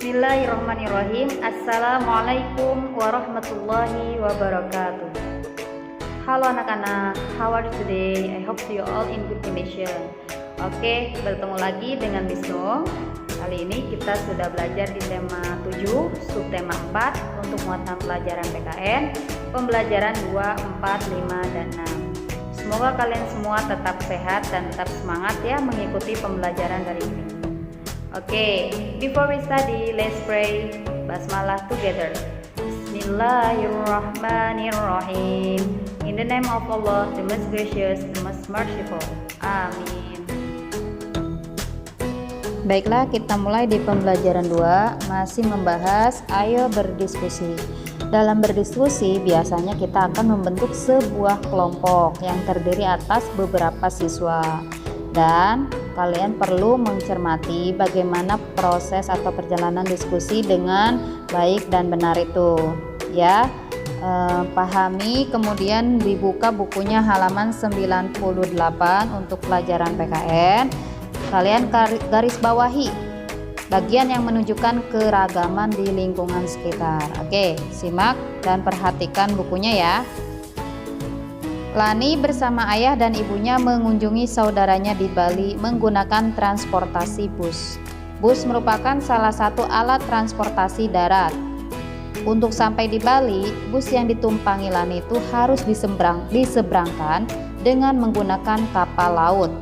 Bismillahirrahmanirrahim. Assalamualaikum warahmatullahi wabarakatuh. Halo anak-anak, how are you today? I hope you all in good condition. Oke, bertemu lagi dengan Miss Nung. Kali ini kita sudah belajar di tema 7, subtema 4 untuk muatan pelajaran PKN, pembelajaran 2, 4, 5, dan 6. Semoga kalian semua tetap sehat dan tetap semangat ya mengikuti pembelajaran dari ini. Okay, before we study, let's pray Basmalah together. Bismillahirrahmanirrahim. In the name of Allah, the most gracious, the most merciful. Amin. Baiklah, kita mulai di pembelajaran 2, masih membahas ayo berdiskusi. Dalam berdiskusi, biasanya kita akan membentuk sebuah kelompok yang terdiri atas beberapa siswa. Dan kalian perlu mencermati bagaimana proses atau perjalanan diskusi dengan baik dan benar itu ya. Pahami, kemudian dibuka bukunya halaman 98 untuk pelajaran PKN. Kalian garis bawahi bagian yang menunjukkan keragaman di lingkungan sekitar. Oke, simak dan perhatikan bukunya ya. Lani bersama ayah dan ibunya mengunjungi saudaranya di Bali menggunakan transportasi bus. Bus merupakan salah satu alat transportasi darat. Untuk sampai di Bali, bus yang ditumpangi Lani itu harus diseberangkan dengan menggunakan kapal laut.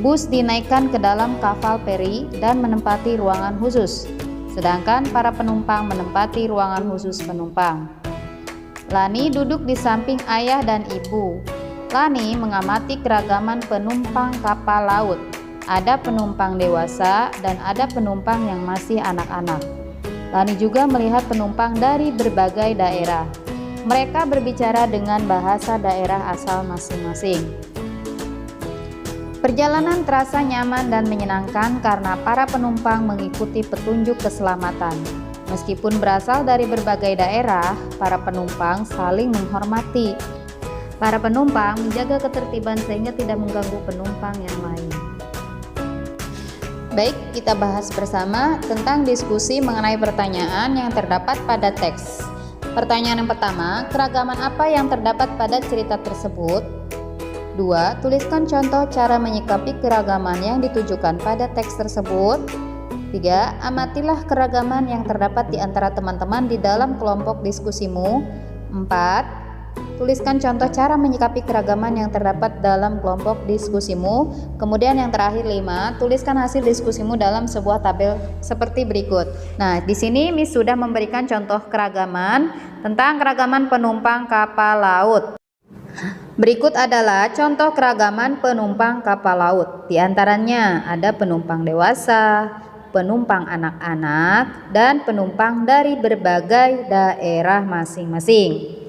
Bus dinaikkan ke dalam kapal feri dan menempati ruangan khusus, sedangkan para penumpang menempati ruangan khusus penumpang. Lani duduk di samping ayah dan ibu. Lani mengamati keragaman penumpang kapal laut. Ada penumpang dewasa dan ada penumpang yang masih anak-anak. Lani juga melihat penumpang dari berbagai daerah. Mereka berbicara dengan bahasa daerah asal masing-masing. Perjalanan terasa nyaman dan menyenangkan karena para penumpang mengikuti petunjuk keselamatan. Meskipun berasal dari berbagai daerah, para penumpang saling menghormati. Para penumpang menjaga ketertiban sehingga tidak mengganggu penumpang yang lain. Baik, kita bahas bersama tentang diskusi mengenai pertanyaan yang terdapat pada teks. Pertanyaan yang pertama, keragaman apa yang terdapat pada cerita tersebut? 2. Tuliskan contoh cara menyikapi keragaman yang ditujukan pada teks tersebut. 3. Amatilah keragaman yang terdapat di antara teman-teman di dalam kelompok diskusimu. 4. Tuliskan contoh cara menyikapi keragaman yang terdapat dalam kelompok diskusimu. Kemudian yang terakhir 5. Tuliskan hasil diskusimu dalam sebuah tabel seperti berikut. Nah, di sini Miss sudah memberikan contoh keragaman tentang keragaman penumpang kapal laut. Berikut adalah contoh keragaman penumpang kapal laut. Di antaranya ada penumpang dewasa, penumpang anak-anak, dan penumpang dari berbagai daerah masing-masing.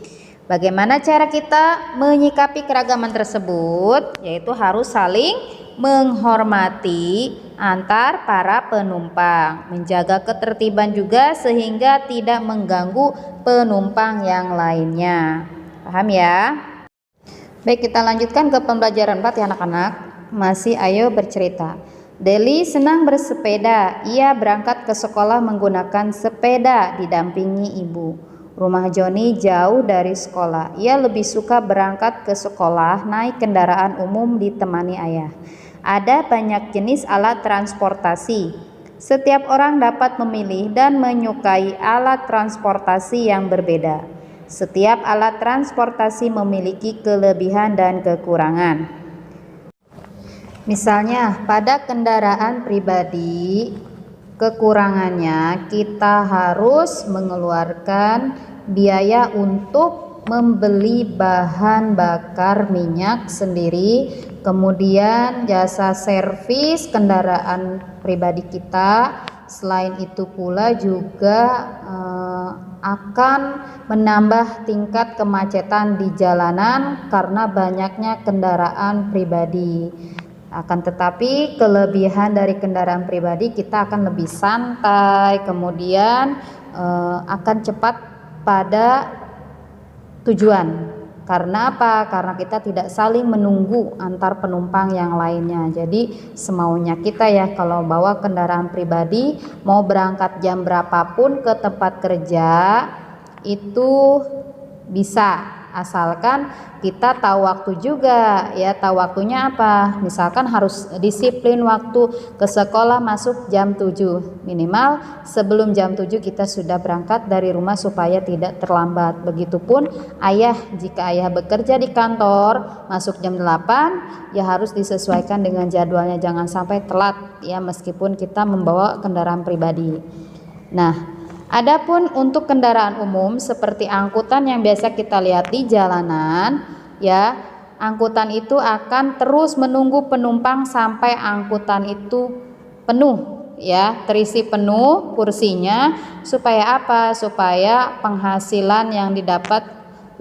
Bagaimana cara kita menyikapi keragaman tersebut? Yaitu harus saling menghormati antar para penumpang, menjaga ketertiban juga sehingga tidak mengganggu penumpang yang lainnya. Paham ya? Baik, kita lanjutkan ke pembelajaran 4 ya anak-anak. Masih ayo bercerita. Deli senang bersepeda. Ia berangkat ke sekolah menggunakan sepeda didampingi ibu. Rumah Joni jauh dari sekolah. Ia lebih suka berangkat ke sekolah naik kendaraan umum ditemani ayah. Ada banyak jenis alat transportasi. Setiap orang dapat memilih dan menyukai alat transportasi yang berbeda. Setiap alat transportasi memiliki kelebihan dan kekurangan. Misalnya, pada kendaraan pribadi, kekurangannya kita harus mengeluarkan biaya untuk membeli bahan bakar minyak sendiri, kemudian jasa servis kendaraan pribadi kita. Selain itu pula juga akan menambah tingkat kemacetan di jalanan karena banyaknya kendaraan pribadi. Akan tetapi kelebihan dari kendaraan pribadi, kita akan lebih santai, kemudian akan cepat pada tujuan. Karena apa? Karena kita tidak saling menunggu antar penumpang yang lainnya. Jadi semaunya kita ya, kalau bawa kendaraan pribadi mau berangkat jam berapapun ke tempat kerja itu bisa, asalkan kita tahu waktu juga ya. Tahu waktunya apa? Misalkan harus disiplin waktu ke sekolah, masuk jam 7, minimal sebelum jam 7 kita sudah berangkat dari rumah supaya tidak terlambat. Begitupun ayah, jika ayah bekerja di kantor masuk jam 8 ya harus disesuaikan dengan jadwalnya, jangan sampai telat ya meskipun kita membawa kendaraan pribadi. Nah, adapun untuk kendaraan umum seperti angkutan yang biasa kita lihat di jalanan ya, angkutan itu akan terus menunggu penumpang sampai angkutan itu penuh ya, terisi penuh kursinya. Supaya apa? Supaya penghasilan yang didapat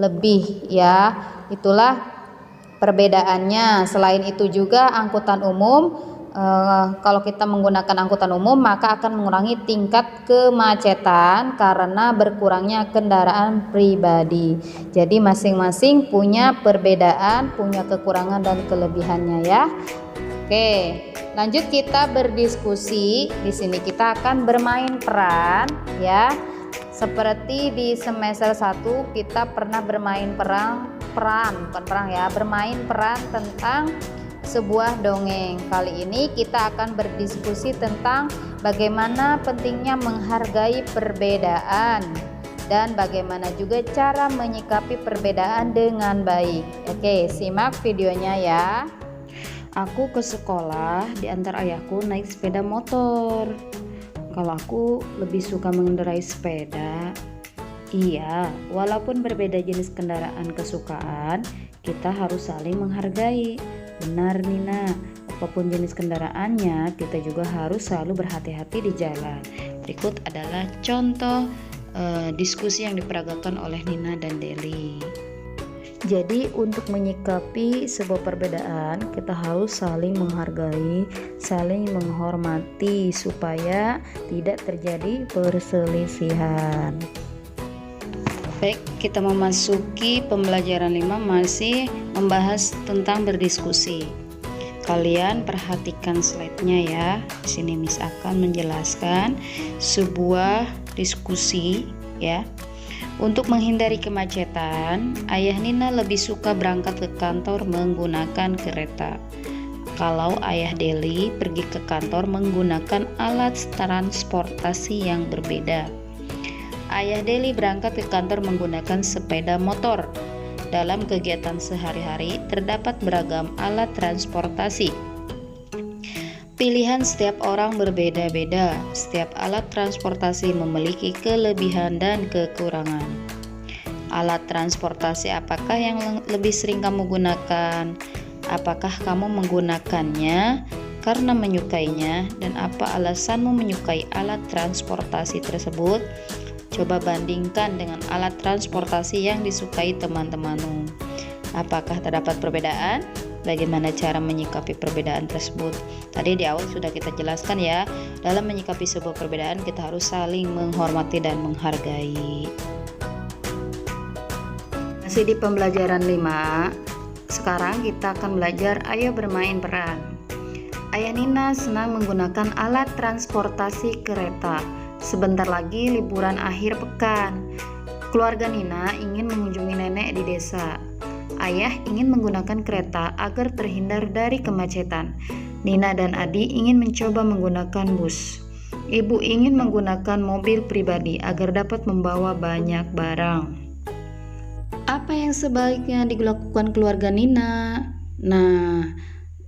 lebih ya. Itulah perbedaannya. Selain itu juga angkutan umum, kalau kita menggunakan angkutan umum maka akan mengurangi tingkat kemacetan karena berkurangnya kendaraan pribadi. Jadi masing-masing punya perbedaan, punya kekurangan dan kelebihannya ya. Oke, lanjut kita berdiskusi. Di sini kita akan bermain peran ya. Seperti di semester 1 kita pernah bermain bermain peran tentang sebuah dongeng. Kali ini kita akan berdiskusi tentang bagaimana pentingnya menghargai perbedaan dan bagaimana juga cara menyikapi perbedaan dengan baik. Oke, simak videonya ya. Aku ke sekolah diantar ayahku naik sepeda motor. Kalau aku lebih suka mengendarai sepeda. Iya, walaupun berbeda jenis kendaraan kesukaan, kita harus saling menghargai. Benar Nina, apapun jenis kendaraannya, kita juga harus selalu berhati-hati di jalan. Berikut adalah contoh diskusi yang diperagakan oleh Nina dan Deli. Jadi untuk menyikapi sebuah perbedaan, kita harus saling menghargai, saling menghormati supaya tidak terjadi perselisihan. Baik, kita memasuki pembelajaran 5, masih membahas tentang berdiskusi. Kalian perhatikan slide-nya ya. Di sini Miss akan menjelaskan sebuah diskusi ya. Untuk menghindari kemacetan, ayah Nina lebih suka berangkat ke kantor menggunakan kereta. Kalau ayah Deli pergi ke kantor menggunakan alat transportasi yang berbeda. Ayah Deli berangkat ke kantor menggunakan sepeda motor. Dalam kegiatan sehari-hari terdapat beragam alat transportasi. Pilihan setiap orang berbeda-beda. Setiap alat transportasi memiliki kelebihan dan kekurangan. Alat transportasi apakah yang lebih sering kamu gunakan? Apakah kamu menggunakannya karena menyukainya? Dan apa alasanmu menyukai alat transportasi tersebut? Coba bandingkan dengan alat transportasi yang disukai teman-temanmu. Apakah terdapat perbedaan? Bagaimana cara menyikapi perbedaan tersebut? Tadi di awal sudah kita jelaskan ya, dalam menyikapi sebuah perbedaan kita harus saling menghormati dan menghargai. Masih di pembelajaran 5, sekarang kita akan belajar ayo bermain peran. Ayah Nina senang menggunakan alat transportasi kereta. Sebentar lagi liburan akhir pekan. Keluarga Nina ingin mengunjungi nenek di desa. Ayah ingin menggunakan kereta agar terhindar dari kemacetan. Nina dan Adi ingin mencoba menggunakan bus. Ibu ingin menggunakan mobil pribadi agar dapat membawa banyak barang. Apa yang sebaiknya dilakukan keluarga Nina? Nah,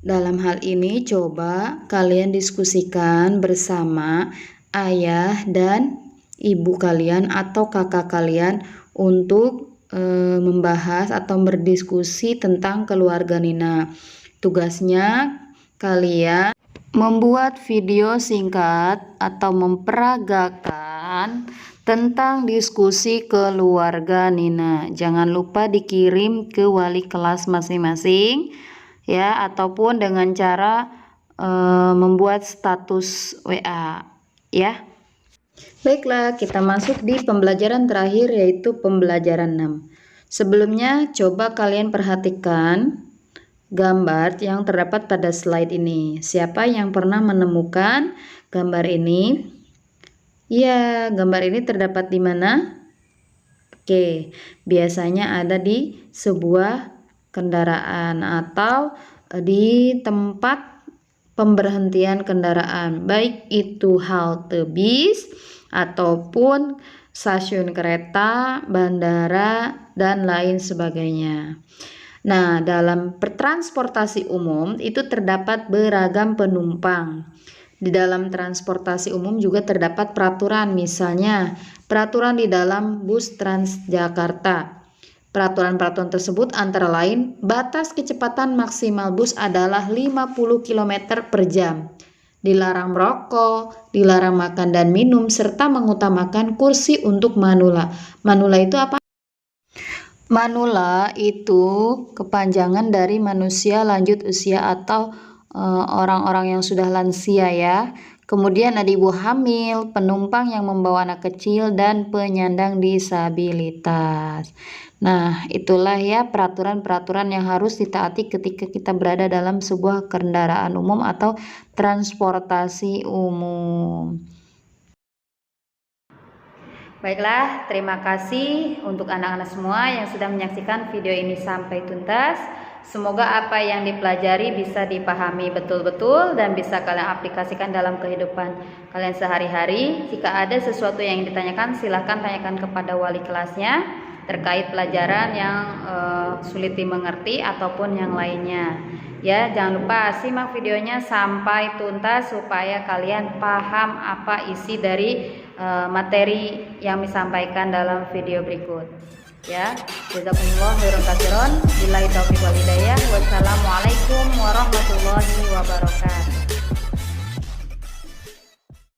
dalam hal ini coba kalian diskusikan bersama ayah dan ibu kalian atau kakak kalian untuk membahas atau berdiskusi tentang keluarga Nina. Tugasnya kalian membuat video singkat atau memperagakan tentang diskusi keluarga Nina. Jangan lupa dikirim ke wali kelas masing-masing ya, ataupun dengan cara membuat status WA ya. Baiklah, kita masuk di pembelajaran terakhir yaitu pembelajaran 6. Sebelumnya coba kalian perhatikan gambar yang terdapat pada slide ini. Siapa yang pernah menemukan gambar ini? Ya, gambar ini terdapat di mana? Oke, biasanya ada di sebuah kendaraan atau di tempat pemberhentian kendaraan, baik itu halte bis ataupun stasiun kereta, bandara, dan lain sebagainya. Nah, dalam transportasi umum itu terdapat beragam penumpang. Di dalam transportasi umum juga terdapat peraturan, misalnya peraturan di dalam bus Transjakarta. Peraturan-peraturan tersebut antara lain, batas kecepatan maksimal bus adalah 50 km per jam. Dilarang merokok, dilarang makan dan minum, serta mengutamakan kursi untuk manula. Manula itu apa? Manula itu kepanjangan dari manusia lanjut usia atau orang-orang yang sudah lansia ya. Kemudian ada ibu hamil, penumpang yang membawa anak kecil, dan penyandang disabilitas. Nah, itulah ya peraturan-peraturan yang harus ditaati ketika kita berada dalam sebuah kendaraan umum atau transportasi umum. Baiklah, terima kasih untuk anak-anak semua yang sudah menyaksikan video ini sampai tuntas. Semoga apa yang dipelajari bisa dipahami betul-betul dan bisa kalian aplikasikan dalam kehidupan kalian sehari-hari. Jika ada sesuatu yang ditanyakan, silahkan tanyakan kepada wali kelasnya terkait pelajaran yang sulit dimengerti ataupun yang lainnya. Ya, jangan lupa simak videonya sampai tuntas supaya kalian paham apa isi dari materi yang disampaikan dalam video berikut. Ya, jazakumullah khairan katsiran. Billahi taufiq wal hidayah. Wassalamualaikum warahmatullahi wabarakatuh.